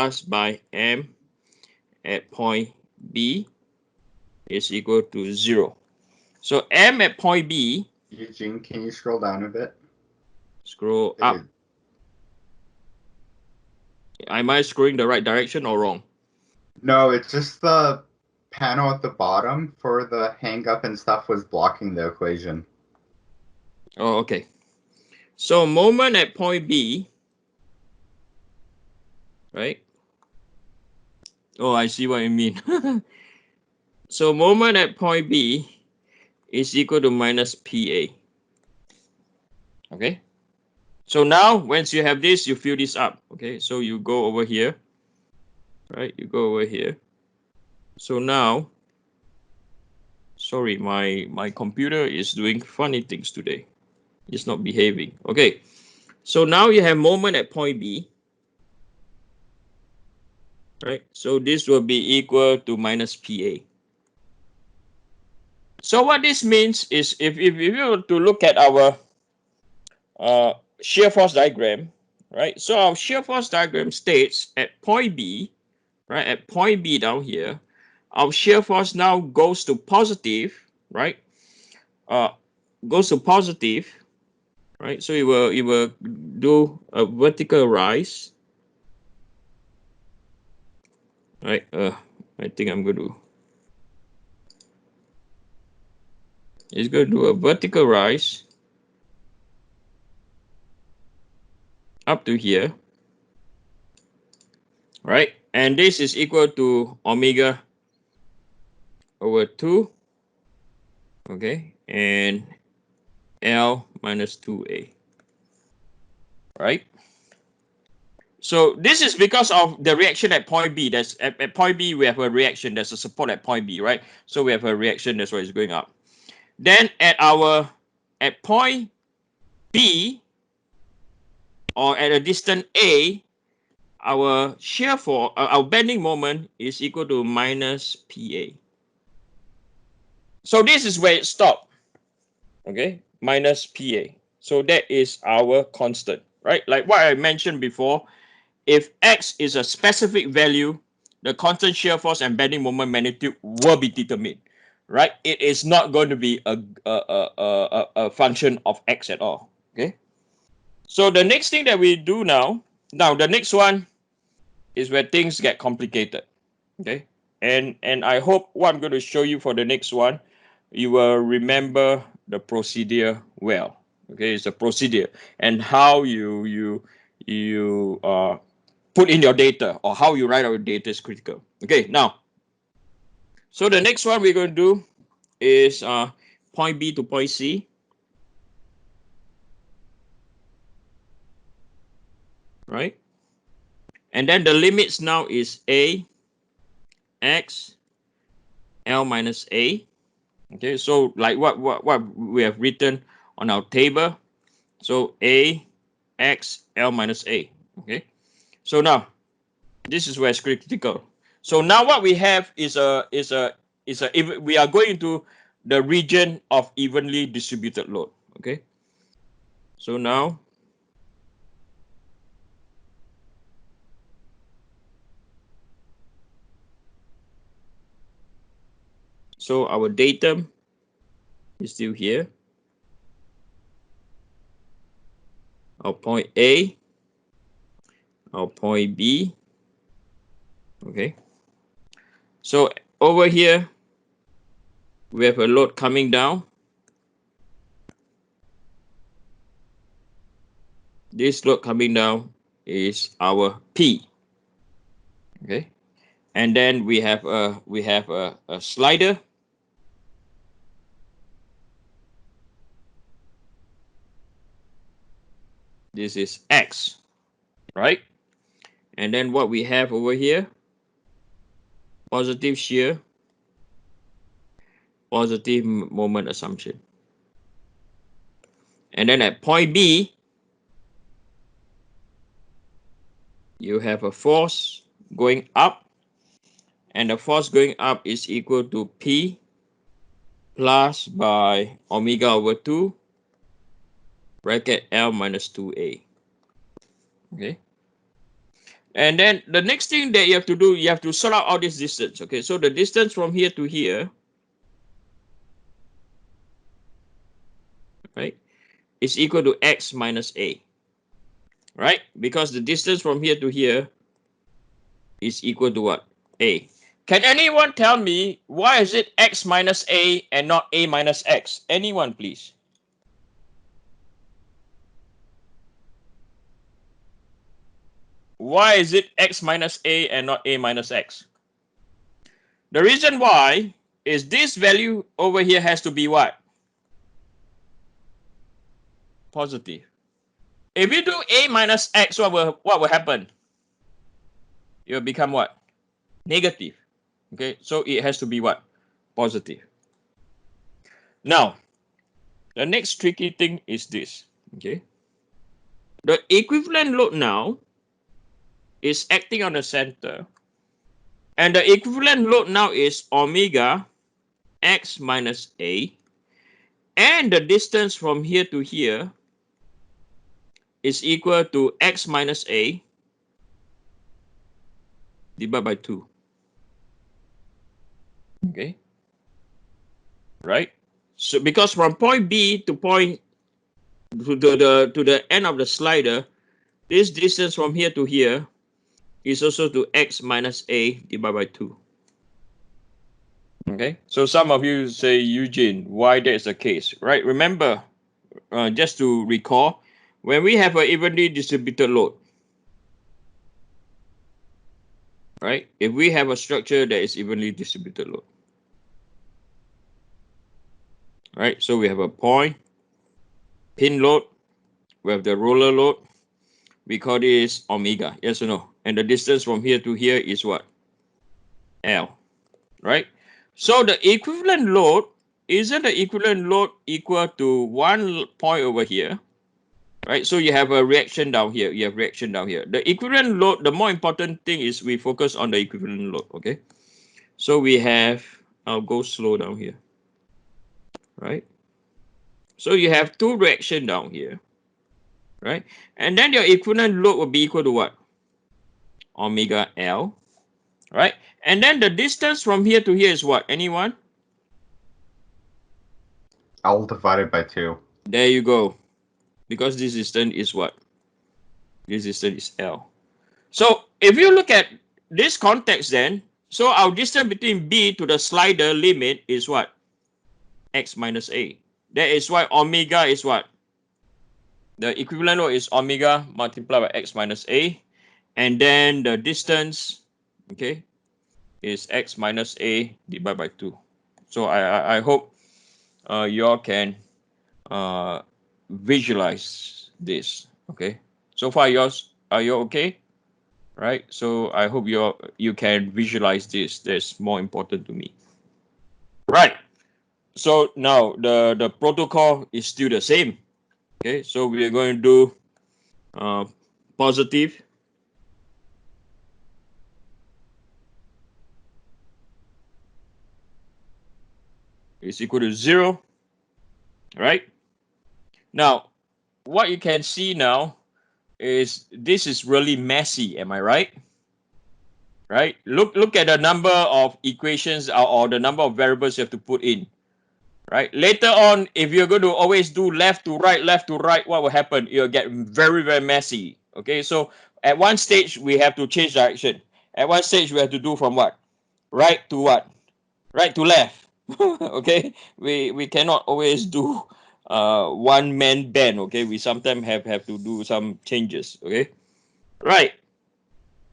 plus by m at point B is equal to 0. So m at point B. Eugene, can you scroll down a bit? Scroll up. Am I scrolling the right direction or wrong? No, it's just the panel at the bottom for the hang up and stuff was blocking the equation. Oh, okay. So moment at point B, right? Oh, I see what you mean. So moment at point B is equal to minus PA. Okay. So now, once you have this, you fill this up. Okay. So you go over here, right? You go over here. So now, sorry, my computer is doing funny things today. It's not behaving. Okay. So now you have moment at point B. Right. So this will be equal to minus PA. So what this means is if you were to look at our shear force diagram, right? So our shear force diagram states at point B, right? At point B down here, our shear force now goes to positive, right? Goes to positive, right? So it will do a vertical rise, right? I think I'm going to. It's going to do a vertical rise up to here, right? And this is equal to omega over 2, okay? And L minus 2A, right? So this is because of the reaction at point B. That's at point B, we have a reaction. There's a support at point B, right? So we have a reaction. That's why it's going up. Then at point B, or at a distance A, our shear force, our bending moment is equal to minus PA. So this is where it stopped. Okay, minus PA. So that is our constant, right? Like what I mentioned before, if X is a specific value, the constant shear force and bending moment magnitude will be determined, right? It is not going to be a function of X at all, okay? So the next thing that we do now the next one is where things get complicated, okay? And I hope what I'm going to show you for the next one, you will remember the procedure well, okay? It's a procedure and how you put in your data or how you write out your data is critical. Okay, now, so the next one we're going to do is point B to point C. Right? And then the limits now is A, X, L minus A. Okay, so like what we have written on our table. So A, X, L minus A. Okay, so now this is where it's critical. So now what we have is we are going into the region of evenly distributed load. Okay. So now our datum is still here. Our point A, our point B. Okay. So over here, we have a load coming down. This load coming down is our P. Okay. And then we have a slider. This is X, right? And then what we have over here, positive shear, positive moment assumption. And then at point B, you have a force going up, and the force going up is equal to P plus by omega over 2 bracket L minus 2A. Okay. And then the next thing that you have to do, you have to sort out all this distance. Okay, so the distance from here to here, right, is equal to x minus a, right? Because the distance from here to here is equal to what? A. Can anyone tell me why is it x minus a and not a minus x? Anyone, please? Why is it x minus a and not a minus x? The reason why is this value over here has to be what? Positive. If you do a minus x, what will happen? It will become what? Negative. Okay, so it has to be what? Positive. Now, the next tricky thing is this. Okay, the equivalent load now is acting on the center, and the equivalent load now is omega x minus a, and the distance from here to here is equal to x minus a divided by 2. Okay, right? So because from point B to point to the end of the slider, this distance from here to here is also to x minus a divided by 2. Okay, so some of you say, Eugene, why that is the case, right? Remember, just to recall, when we have an evenly distributed load, right? If we have a structure that is evenly distributed load, right? So we have a point, pin load, we have the roller load, we call this omega, yes or no? And the distance from here to here is what? L, right? So the equivalent load, isn't the equivalent load equal to one point over here, right? So you have a reaction down here, you have reaction down here. The equivalent load, the more important thing is we focus on the equivalent load, okay? So we have, I'll go slow down here, right? So you have two reaction down here, right? And then your equivalent load will be equal to what? Omega L, right? And then the distance from here to here is what? Anyone? L divided by 2. There you go. Because this distance is what? This distance is L. So if you look at this context then, so our distance between B to the slider limit is what? X minus A. That is why omega is what? The equivalent load is omega multiplied by X minus A. And then the distance, okay, is X minus A divided by 2. So I hope you all can visualize this, okay? So far, yours, are you okay? Right? So I hope you can visualize this. That's more important to me. Right. So now the protocol is still the same. Okay, so we are going to do positive is equal to 0, right? Now, what you can see now is this is really messy, am I right? Right? Look at the number of equations or the number of variables you have to put in. Right? Later on, if you're going to always do left to right, what will happen? It'll get very, very messy. Okay, so at one stage, we have to change direction. At one stage, we have to do from what? Right to what? Right to left. Okay, we cannot always do one man band. Okay, we sometimes have to do some changes. Okay, right.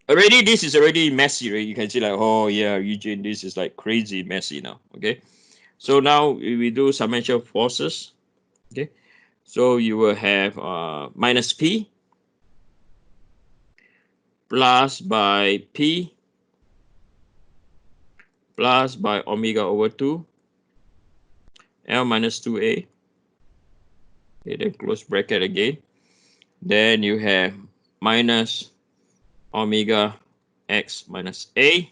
Already, this is already messy, right? You can see like, oh yeah, Eugene, this is like crazy messy now. Okay, so now we do summation forces. Okay, so you will have minus P plus by P plus by omega over 2 L minus 2A. Okay, then close bracket again. Then you have minus omega x minus A,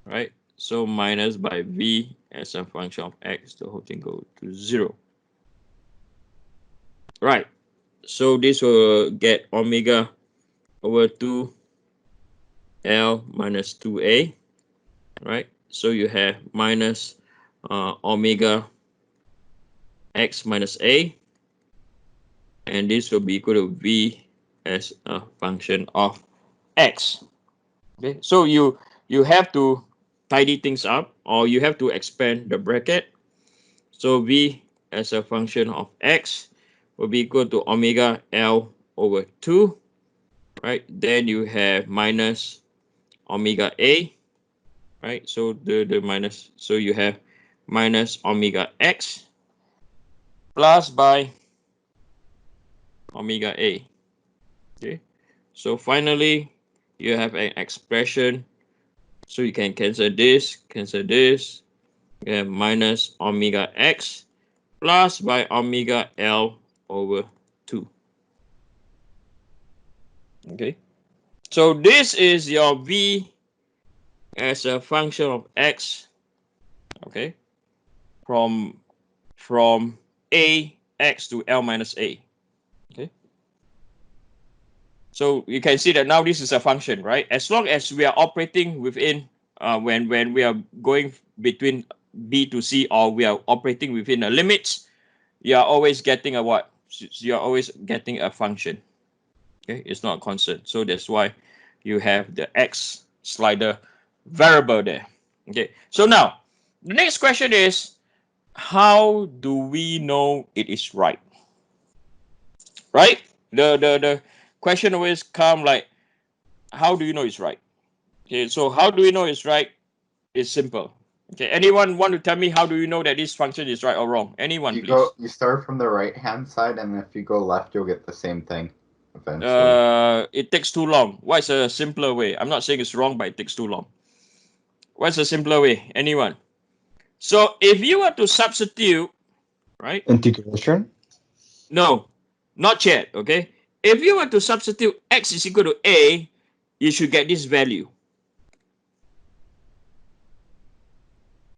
right? So minus by V as a function of x, the whole thing goes to 0. Right, so this will get omega over 2 L minus 2a, right? So you have minus omega x minus a, and this will be equal to v as a function of x. Okay, so you have to tidy things up, or you have to expand the bracket. So v as a function of x will be equal to omega L over 2, right? Then you have minus omega a, right? So the minus, so you have minus omega x plus by omega a. Okay, so finally you have an expression, so you can cancel this, you have minus omega x plus by omega L over 2. Okay, so this is your v as a function of x, okay, from a x to L minus a. Okay, so you can see that now this is a function, right? As long as we are operating within when we are going between b to c, or we are operating within the limits, you are always getting a what? You are always getting a function. Okay, it's not a constant. So that's why you have the x slider variable there. Okay, so now the next question is, how do we know it is right? Right? The question always come like, how do you know it's right? Okay, so how do we know it's right? It's simple. Okay, anyone want to tell me how do you know that this function is right or wrong? Anyone, please. You start from the right hand side, and if you go left, you'll get the same thing eventually. It takes too long. What's a simpler way? I'm not saying it's wrong, but it takes too long. What's a simpler way? Anyone? So if you were to substitute, right? Integration. No, not yet. Okay. If you were to substitute x is equal to a, you should get this value,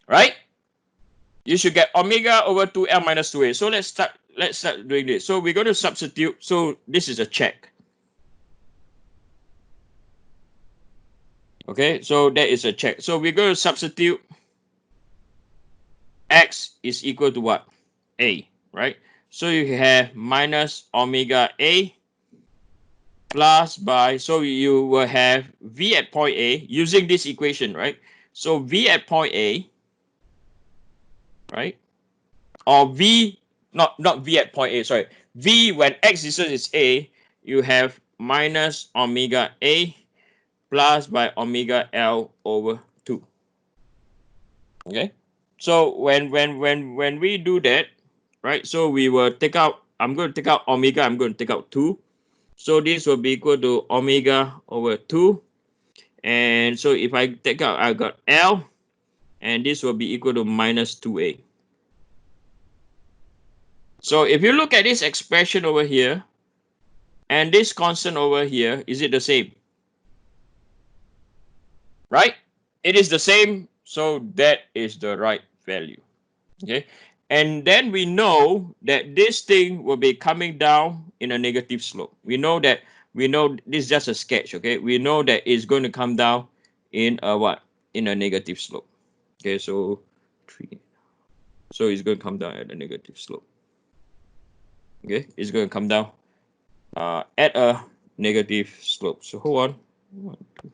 right? You should get omega over 2L minus 2a. So let's start doing this. So we're going to substitute. So this is a check. Okay, so that is a check. So we're going to substitute x is equal to what? A, right? So you have minus omega a plus by, so you will have v at point A using this equation, right? So v at point A, right? Or v, not v at point A, sorry. V when x is a, you have minus omega a plus by omega L over 2. Okay? So when we do that, right? So we will take out, I'm going to take out omega, I'm going to take out 2. So this will be equal to omega over 2. And so if I take out, I got L, and this will be equal to minus 2a. So if you look at this expression over here, and this constant over here, is it the same? Right? It is the same, so that is the right value. Okay? And then we know that this thing will be coming down in a negative slope. We know this is just a sketch, okay? We know that it's going to come down in a what? In a negative slope. Okay, so 3. So it's going to come down at a negative slope. Okay, it's going to come down at a negative slope. So hold on. 1, 2.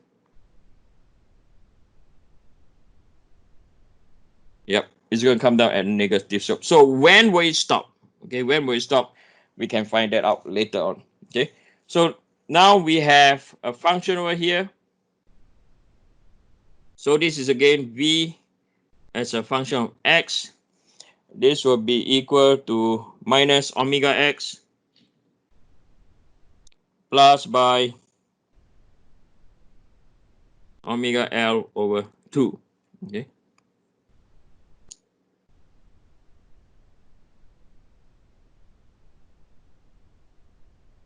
Yep, it's going to come down at a negative slope. So when will it stop? Okay, when will it stop? We can find that out later on. Okay, so now we have a function over here. So this is again v as a function of x. This will be equal to minus omega x plus by omega L over 2. Okay.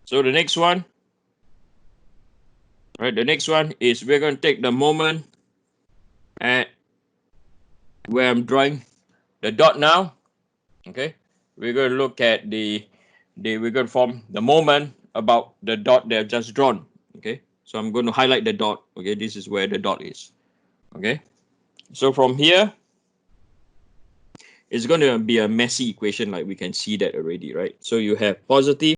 So the next one, right? The next one is we're going to take the moment at where I'm drawing the dot now. Okay. We're going to look at we're going to form the moment about the dot that I've just drawn. Okay. So I'm going to highlight the dot. Okay, this is where the dot is. Okay, so from here, it's going to be a messy equation, like we can see that already, right? So you have positive